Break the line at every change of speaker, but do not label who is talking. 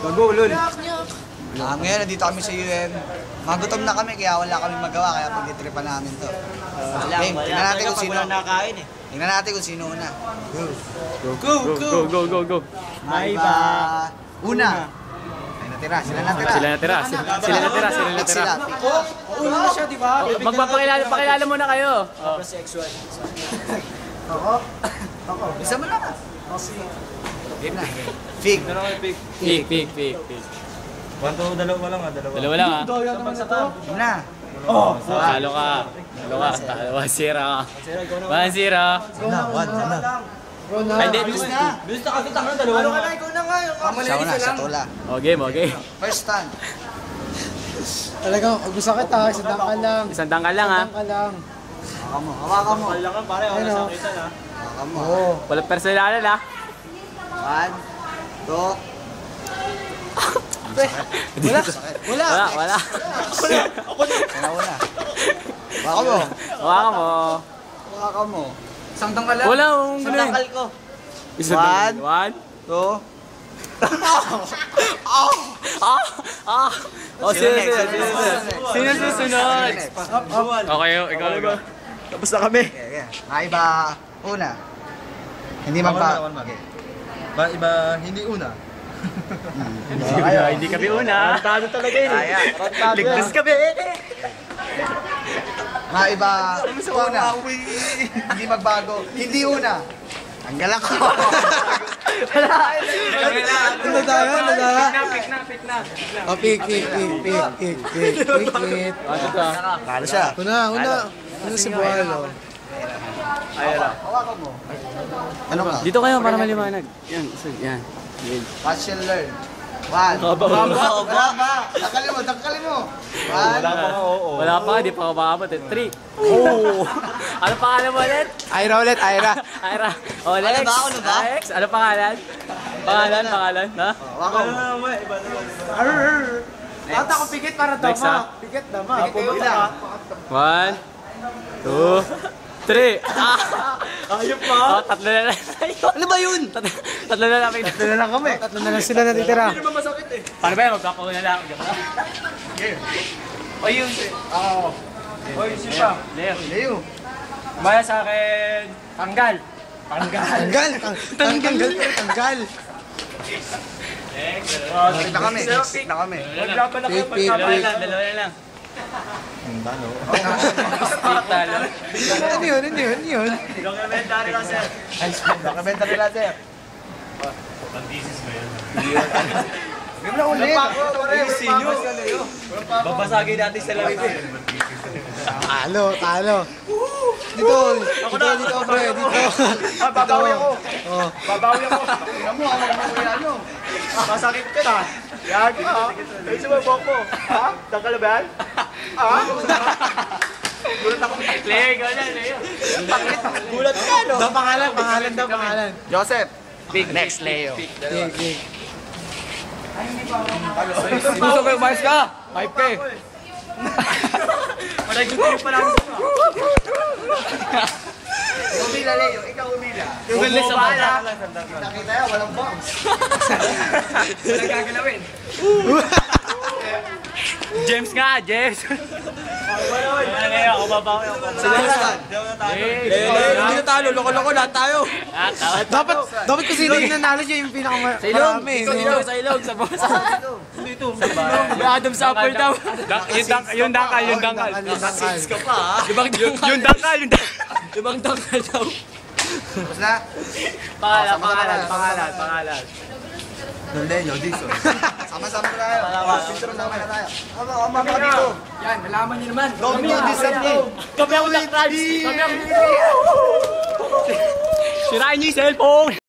Bago, lol.
Ngayon, nandito kami sa UM. Magutom na kami, kaya wala kami magawa, kaya pag-itripan namin to. Game, tingnan natin kung sino. Tingnan natin kung sino una.
Go.
May ba? Una. Sila natira.
Una na siya, di ba?
Magpapakilala muna kayo.
Si X1.
Isa mo lang. Game na. Fig.
Pig.
1, 2, dalawa lang.
Dalawa lang ah.
Game na.
Talo ka. Dalawa, sira ka. 1-0. Ay, hindi.
Bilis na.
Bilis na kasi tangan, dalawa na. Ikaw na nga.
Siya una, sa tula.
Okay.
First stand.
Talagang gusto kita, isang dangkal lang.
Isang dangkal lang ah.
Dangkal lang.
Hawakan mo.
Kailangan pare, ako
Ayun,
nasakitan ha.
Hawakan mo.
Oo.
Walang personalan ah.
1, 2.
Wala.
Wala.
Una. Hawakan mo.
Hawakan mo.
Hawakan mo. Isang tangkal lang.
Wala.
Isang tangkal ko.
One.
2.
Sino susunod? Okay, ikaw.
Tapos na kami.
May ba? Una. Hindi magpa...
Iba, hindi una.
Hindi kami una.
Tado talaga yun.
Ligtas kami.
May ba? Una. Hindi magbago. Hindi una. Ang galak ko.
Ano tayo?
Pick na.
Oh, pik.
Kalo siya.
Una. Ano si Bualo?
Hawakan mo. Ano ka?
Dito kayo para maliwanag. Yan.
Watch and learn. 1. Tangkalin mo. 1.
Wala pa, di pa ako makabot eh. 3. Ano pangalan mo ulit?
Ira ulit, Ira.
Ira. Oh, Lex.
Ano ba?
Lex, ano pangalan? Pangalan, ha?
Hawakan mo.
Ata ko pikit para
Lex, ha?
Pikit dama.
Ilan?
1, 2, 3.
Ayun pa.
Oh, tatlo na lang tayo.
Ano ba yun?
Tatlo na lang.
Tatlo na lang kami.
Tatlo na lang sila natitira.
Hindi naman masakit eh.
Paano ba yan? Magkakauna lang.
O yun. Oy, siya.
Leo.
Leo.
Maya sa akin. Tanggal.
Tanggal.
Kita kami.
Maglaban na kayo
Pig.
pagkabalan.
Dalawa na lang.
Ano yun?
Documentary lang sir.
Nakabenta nila, sir. Game na ulit.
Babasagin natin sa lamig eh.
Talo. Dito, pre, dito.
Babawi ako.
Oh.
Tingnan mo, hawak mo yan nyo.
Masakit ka na. Yan ka ha. Ay, sumabok mo. Ha? Tangkal ba yan? Ha? Gulat ako.
Leo, ikaw na, Leo.
Gulat ka no?
Pangalan.
Joseph.
Big next, Leo.
Pig.
Gusto ko yung ka? 5K.
Managutin pa lang ito.
Umila, Leo. Ikaw umila.
Yung galing sa bala.
Nakita yan, walang bombs.
Walang gagalawin. James nga, James. Ako babawi ako.
Hindi na talo. Loko-loko lahat tayo.
Dapat kung sino yung nanalo siya yung pinakamarami.
Sa ilog, sa bosa. Dito. Yung Adam Sapper daw. Yung dangkal.
Nasits ka pa ha.
Yung dangkal.
Ibang tangkal daw.
Tapos na?
Pangalan.
Nondeño, Dixon.
Sama-sama na tayo. Sama na tayo. Ama dito.
Yan, nalaman niyo naman.
Domino, disappear.
Kami ako ng crabs. Sirain niyo yung cellphone.